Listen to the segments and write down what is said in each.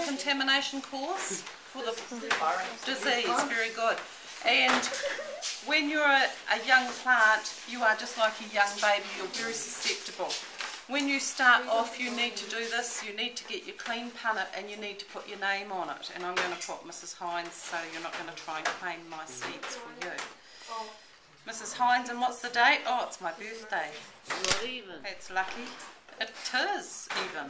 contamination course for the disease. Very good. And when you're a young plant, you are just like a young baby. You're very susceptible. When you start off, you need to do this. You need to get your clean punnet and you need to put your name on it. And I'm going to put Mrs. Hines, so you're not going to try and claim my seeds for you. Mrs. Hines, and what's the date? Oh, it's my birthday. Not even. That's lucky. It is even.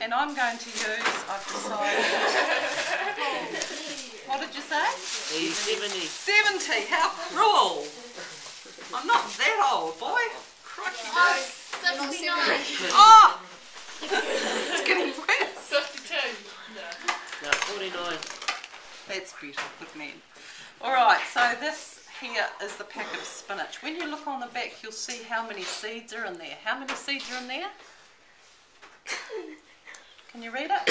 And I'm going to use, I've decided. What did you say? 70. 70, how cruel. I'm not that old, boy. Crikey. Oh! It's getting worse. 52. No, 49. That's better, good man. Alright, so this here is the packet of spinach. When you look on the back, you'll see how many seeds are in there. How many seeds are in there? Can you read it?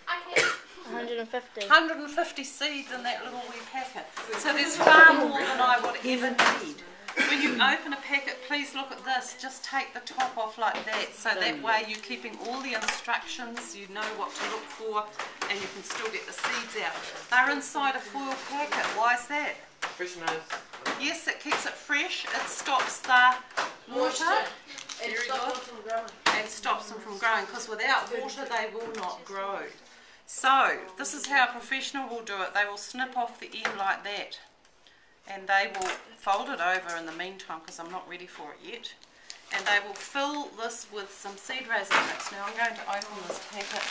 I can. 150. 150 seeds in that little wee packet. So there's far more than I would ever need. When you open a packet, please look at this. Just take the top off like that. So that way you're keeping all the instructions, you know what to look for, and you can still get the seeds out. They're inside a foil packet. Why is that? Freshness. Yes, it keeps it fresh. It stops the water. Very good. And stops them from growing, because without water they will not grow. So this is how a professional will do it. They will snip off the end like that, and they will fold it over in the meantime, because I'm not ready for it yet, and they will fill this with some seed raising mix. Now I'm going to open this packet.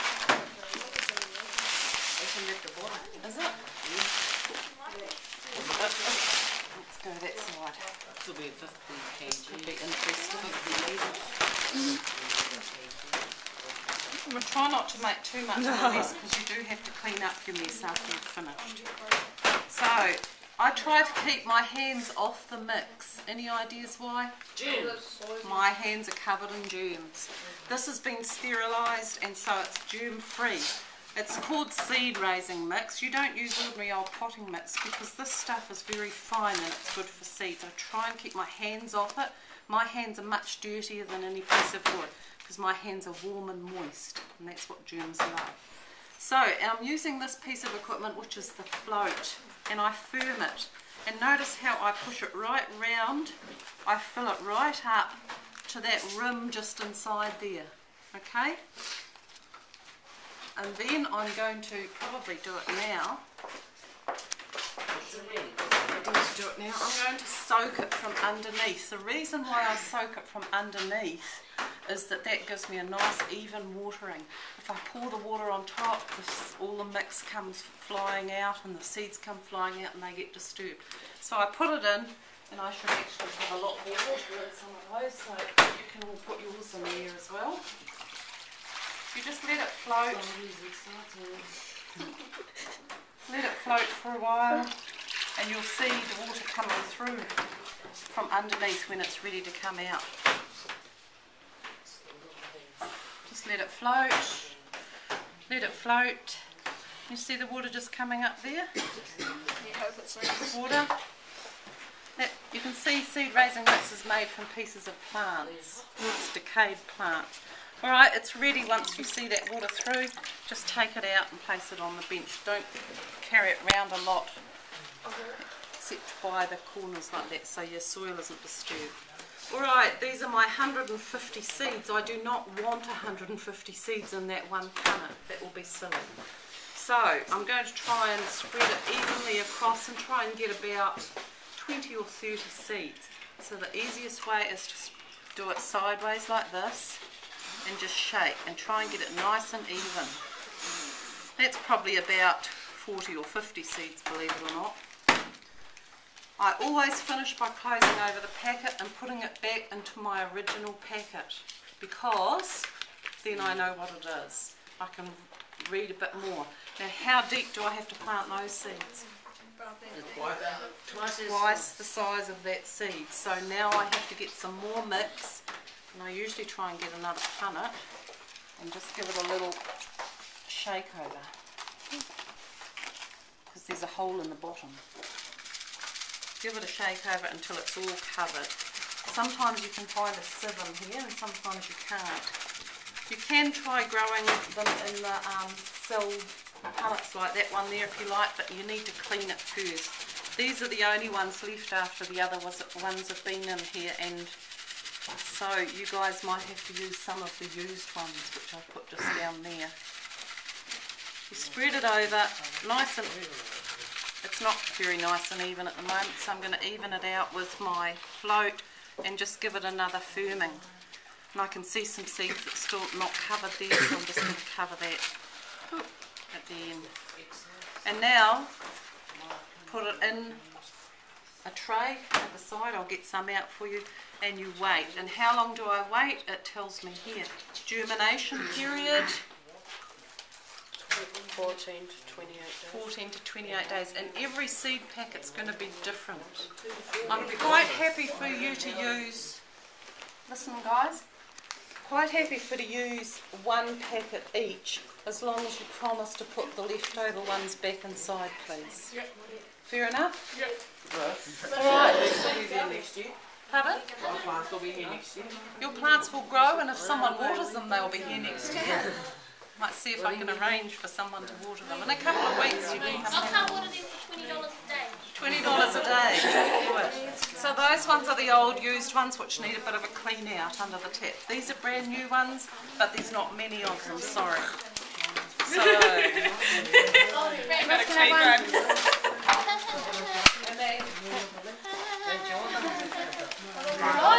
Is it? Let's go that side. This will be 50 This could be kg. interesting. I'm going to try not to make too much of a mess, because you do have to clean up your mess after you've finished. So, I try to keep my hands off the mix. Any ideas why? Germs. My hands are covered in germs. This has been sterilised, and so it's germ free. It's called seed raising mix. You don't use ordinary old potting mix, because this stuff is very fine and it's good for seeds. I try and keep my hands off it. My hands are much dirtier than any piece of wood, because my hands are warm and moist, and that's what germs love. So, and I'm using this piece of equipment, which is the float, and I firm it. And notice how I push it right round. I fill it right up to that rim just inside there. Okay? And then I'm going to probably do it now. I'm going to soak it from underneath. The reason why I soak it from underneath is that gives me a nice even watering. If I pour the water on top, all the mix comes flying out and the seeds come flying out and they get disturbed. So I put it in, and I should actually have a lot more water in some of those, so you can all put yours in there as well. You just let it float. Let it float for a while, and you'll see the water coming through from underneath when it's ready to come out. Just let it float. Let it float. You see the water just coming up there? Water. You can see seed raising mix is made from pieces of plants. It's decayed plants. Alright, it's ready. Once you see that water through, just take it out and place it on the bench. Don't carry it round a lot, except by the corners like that, so your soil isn't disturbed. Alright, these are my 150 seeds. I do not want 150 seeds in that one punnet. That will be silly. So, I'm going to try and spread it evenly across and try and get about 20 or 30 seeds. So the easiest way is to do it sideways like this, and just shake and try and get it nice and even. That's probably about 40 or 50 seeds, believe it or not. I always finish by closing over the packet and putting it back into my original packet, because then I know what it is. I can read a bit more. Now, how deep do I have to plant those seeds? Twice the size of that seed. So now I have to get some more mix, and I usually try and get another punnet and just give it a little shake over, because there's a hole in the bottom. Give it a shake over until it's all covered. Sometimes you can find a sieve in here and sometimes you can't. You can try growing them in the sealed pallets like that one there if you like, but you need to clean it first. These are the only ones left after the other ones have been in here, and so you guys might have to use some of the used ones, which I've put just down there. You spread it over nice and, it's not very nice and even at the moment, so I'm going to even it out with my float and just give it another firming. And I can see some seeds that's still not covered there, so I'm just going to cover that at the end. And now put it in a tray at the side. I'll get some out for you, and you wait. And how long do I wait? It tells me here. Germination period 14 to 28 days. 14 to 28 days, and every seed packet's going to be different. I'm quite happy for you to use, listen guys, quite happy for to use one packet each, as long as you promise to put the leftover ones back inside, please. Yep. Fair enough? Yep. Alright. Will be here next year. Pardon? My plants will be here next year. Your plants will grow, and if someone waters them, they'll be here next year. Might see if I can arrange for someone to water them. In a couple of weeks you can come I in. can't order them for $20 a day. $20 a day. Good. So those ones are the old used ones which need a bit of a clean out under the tap. These are brand new ones, but there's not many of them, sorry. So, Oh,